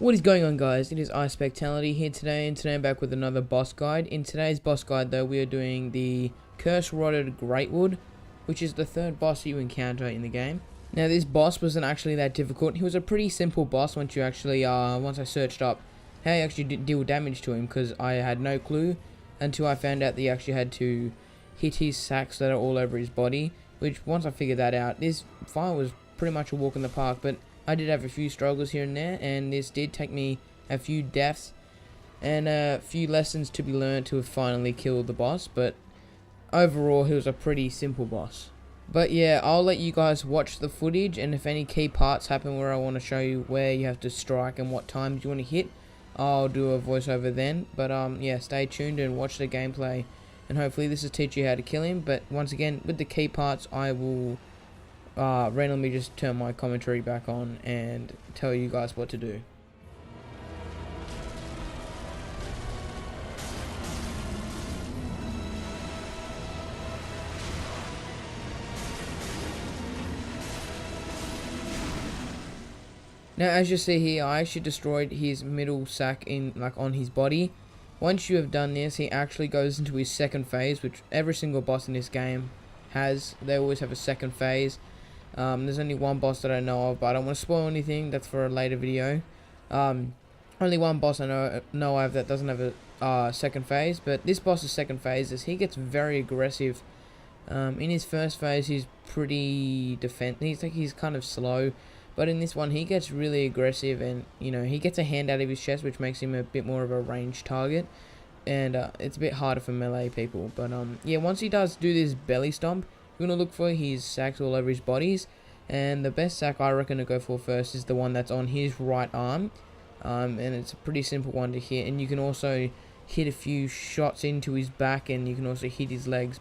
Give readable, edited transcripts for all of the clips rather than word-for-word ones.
What is going on, guys? It is iSpectality here today, and today I'm back with another boss guide. In today's boss guide though, we are doing the Curse Rotted Greatwood, which is the third boss you encounter in the game. Now this boss wasn't actually that difficult. He was a pretty simple boss once you actually, once I searched up how you actually deal damage to him, because I had no clue until I found out that you actually had to hit his sacks that are all over his body, which once I figured that out, this fight was pretty much a walk in the park. But I did have a few struggles here and there, and this did take me a few deaths and a few lessons to be learned to have finally killed the boss. But overall, he was a pretty simple boss. But yeah, I'll let you guys watch the footage, and if any key parts happen where I want to show you where you have to strike and what times you want to hit, I'll do a voiceover then. But yeah, stay tuned and watch the gameplay, and hopefully this will teach you how to kill him. But once again, with the key parts, I will randomly just turn my commentary back on and tell you guys what to do. Now, as you see here, I actually destroyed his middle sack on his body. Once you have done this, he actually goes into his second phase, which every single boss in this game has. They always have a second phase. There's only one boss that I know of, but I don't want to spoil anything. That's for a later video. Only one boss I know of that doesn't have a second phase, but this boss's second phase is he gets very aggressive. In his first phase, he's pretty he's kind of slow, but in this one, he gets really aggressive, and he gets a hand out of his chest, which makes him a bit more of a ranged target, and it's a bit harder for melee people. But yeah, once he does do this belly stomp, you're going to look for his sacks all over his bodies, and the best sack I reckon to go for first is the one that's on his right arm, and it's a pretty simple one to hit, and you can also hit a few shots into his back, and you can also hit his legs.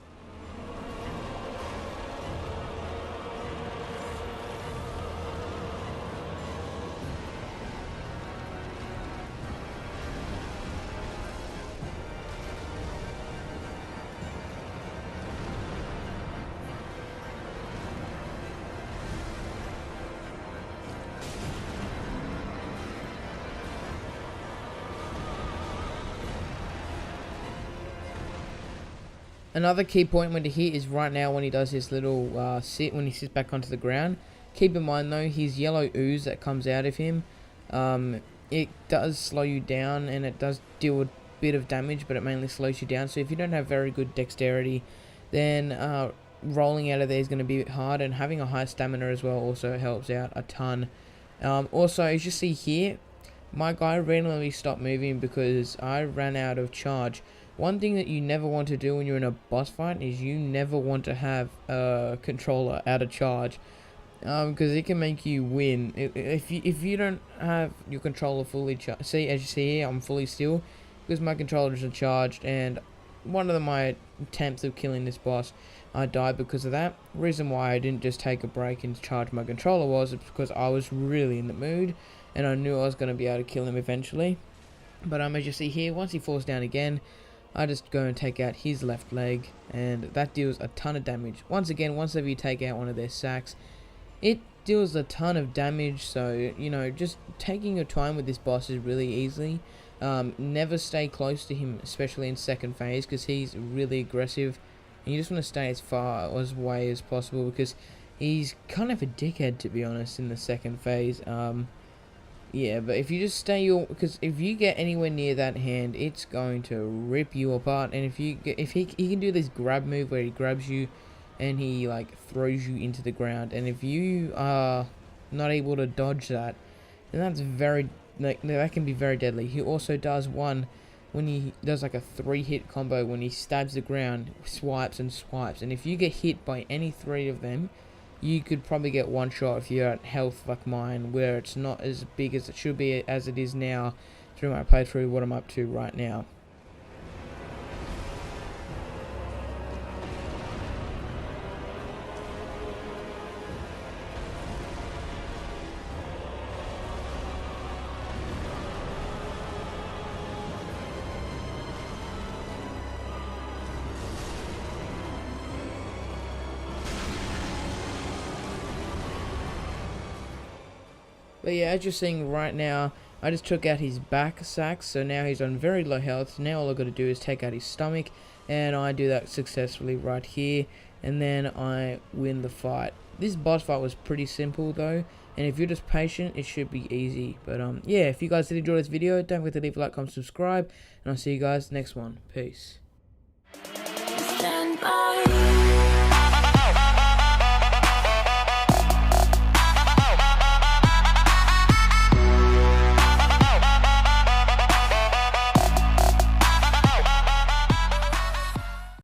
Another key point when to hit is right now when he does his little when he sits back onto the ground. Keep in mind though, his yellow ooze that comes out of him, it does slow you down, and it does deal a bit of damage, but it mainly slows you down. So if you don't have very good dexterity, then rolling out of there is going to be a bit hard, and having a high stamina as well also helps out a ton. Also, as you see here, my guy randomly stopped moving because I ran out of charge. One thing that you never want to do when you're in a boss fight is you never want to have a controller out of charge, because it can make you win. If you don't have your controller fully charged, see, as you see here, I'm fully still because my controllers are charged, and one of my attempts of killing this boss, I died because of that. Reason why I didn't just take a break and charge my controller was because I was really in the mood, and I knew I was going to be able to kill him eventually. But as you see here, once he falls down again, I just go and take out his left leg, and that deals a ton of damage. Once again, once you take out one of their sacks, it deals a ton of damage. So just taking your time with this boss is really easy. Never stay close to him, especially in second phase, because he's really aggressive, and you just want to stay as far away as possible, because he's kind of a dickhead, to be honest, in the second phase. Yeah, but if you just because if you get anywhere near that hand, it's going to rip you apart. And if he can do this grab move where he grabs you and he throws you into the ground, and if you are not able to dodge that, then that's that can be very deadly. He also does one when he does a 3-hit combo when he stabs the ground, swipes and swipes, and if you get hit by any 3 of them, you could probably get one shot if you're at health like mine, where it's not as big as it should be as it is now through my playthrough, what I'm up to right now. But yeah, as you're seeing right now, I just took out his back sack, so now he's on very low health. Now all I got to do is take out his stomach, and I do that successfully right here, and then I win the fight. This boss fight was pretty simple though, and if you're just patient, it should be easy. But yeah, if you guys did enjoy this video, don't forget to leave a like, comment, subscribe, and I'll see you guys next one. Peace. Stand by.